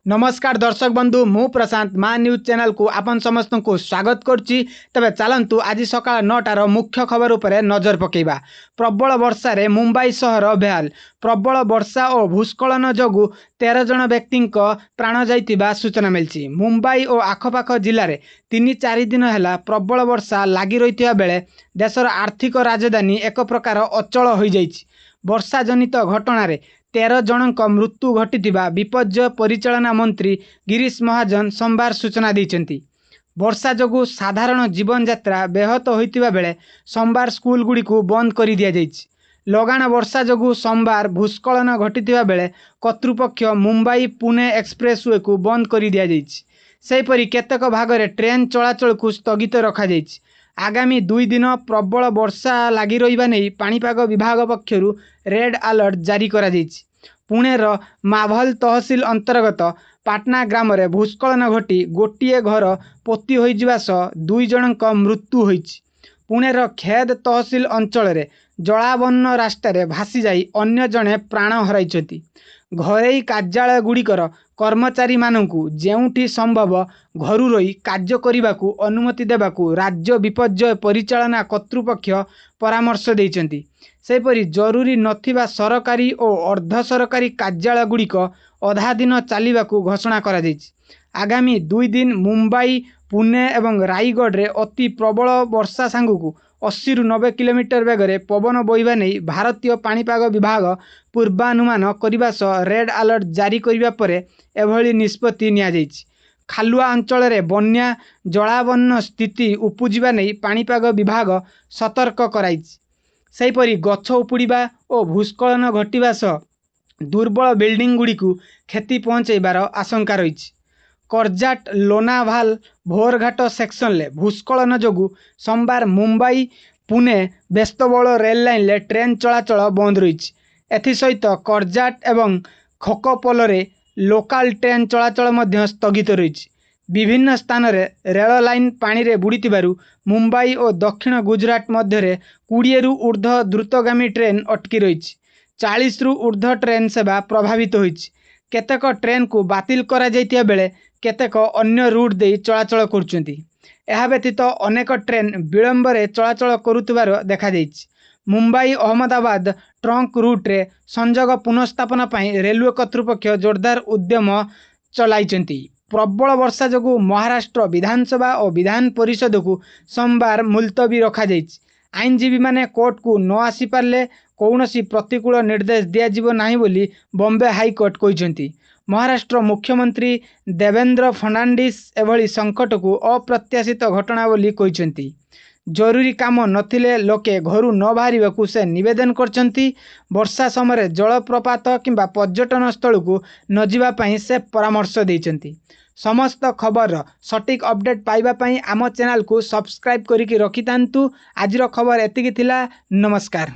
नमस्कार दर्शक बंधु मु प्रशांत मा न्यूज चैनल को आपन समस्त को स्वागत करुच्ची। तबे चलतु आज सकाळ 9टार मुख्य खबर उपरे नजर पकेबा। प्रबल वर्षा रे मुंबई सहर बेहाल। प्रबल वर्षा और भूस्खलन जोगु 13 जन व्यक्ति प्राण जाइतिबा सूचना मिलछि। मुंबई और आखपाख जिले में 3-4 दिन है प्रबल वर्षा लगी रही बेले देशर आर्थिक राजधानी एक प्रकार अचल हो जाइछि। वर्षा जनित घटना 13 जनक मृत्यु घटिथिबा विपर्यय परिचालना मंत्री गिरीश महाजन सोमवार सूचना दैछन्ति। वर्षा जोगु साधारण जीवन यात्रा व्याहत होइतिबा बेले सोमवार स्कूल गुडी को बंद कर दिया जाइछि। लगाण वर्षा जोगु सोमवार भूस्खलन घटिथिबा बेले कर्तृपक्ष मुंबई पुणे एक्सप्रेसवे को बंद कर दिया जाइछि। सेहिपरि केतेक भागरे ट्रेन चलाचल को स्थगित रखा जाइछि। आगामी 2 दिन प्रबल वर्षा लगी रहिबा नै पाणीपाग विभाग पक्षरु रेड अलर्ट जारी करा जाइछि। पुणेर माभल तहसील अंतर्गत पाटना ग्राम रे भूस्खलन घटी गोटिए घर पोती होई जिबा सह 2 जनक मृत्यु होइछि। पुणेर खेद तहसील अंचल रे जलावन्न रास्ता रे भासी जाई अन्य जने प्राण हराइछथि। घरेई कार्यालय गुड़िकर कर्मचारी मानकु जेउठी संभव घरु रही कार्य करने अनुमति देवाकू राज्य विपर्यय परिचालना कर्तृपक्ष परामर्श देइछन्ति। सेपरि जरूरी नथिबा सरकारी और अर्ध सरकारी कार्यालय गुड़िक अधा दिन चलिबाकू घोषणा करा जाइछि। आगामी 2 दिन मुंबई पुणे एवं रायगढ़ रे अति प्रबल वर्षा सांगू 80-90 किलोमीटर बेगरे पवन बोइबा नहीं भारतीय पाणीपाग विभाग पूर्वानुमान करने सह रेड अलर्ट जारी करने पर एभली निष्पत्ति निया जाइछि। खालुआ अंचल रे बन्या जलावन्न स्थिति उपजिबा नहीं पाणीपाग विभाग सतर्क कराइछि। सेहिपरि गछ उपुड़िबा और भूस्खलन घटिबा सह दुर्बल बिल्डिंग गुड़िकू क्षति पहुंचाइबार आशंका रहिछि। करजाट लोनाभाल भोरघाट सेक्शन ले भूस्खलन जोगु सोमवार मुंबई पुणे व्यस्तबहुल रेल लाइन ले ट्रेन चलाचल बंद रही। एसहित करजाट एवं खोकपोल रे लोकल ट्रेन चलाचल मध्य स्थगित रही। विभिन्न स्थान रे रेल लाइन पानी रे बुड़ीतिबारु मुंबई और दक्षिण गुजरात मध्य 20 रु ऊर्ध्व द्रुतगामी ट्रेन अटकी रही। 40 रु ऊर्ध्व ट्रेन सेवा प्रभावित होइछि। केतेक ट्रेन को बातिल करा जाइतिया बेले केतेक अन्य रूट दे चलाचल करुछन्ति। एहा व्यतीत अनेक ट्रेन विलंब रे चलाचल करुथिबार देखा जाइछि। मुंबई अहमदाबाद ट्रंक रूट रे संजोग पुनर्स्थापना पई रेलवे कर्तृपक्ष जोरदार उद्यम चलाइछन्ति। प्रबल वर्षा जोगु महाराष्ट्र विधानसभा और विधान परिषद को सोमवार मुलतवी रखा जाइछि। आईनजीवी माने कोर्ट को न आसी पारले कौनसी प्रतिकूल निर्देश दियाजिबो नाही बोली बॉम्बे हाईकोर्ट कहिसंती। महाराष्ट्र मुख्यमंत्री देवेंद्र फर्नांडिस एभली संकट को अप्रत्याशित घटना बोली कहिसंती। जरूरी काम नथिले लोके घरु न बाहरिबाकू से निवेदन करचंती। वर्षा समय जलप्रपात किंबा पर्यटन स्थल को न जिबा पई से परामर्श देइचंती। समस्त खबर सटीक अपडेट पाइबा पई आम चैनल को सब्सक्राइब करिकि रखितांतु। आजिर खबर एतिकी थिला। नमस्कार।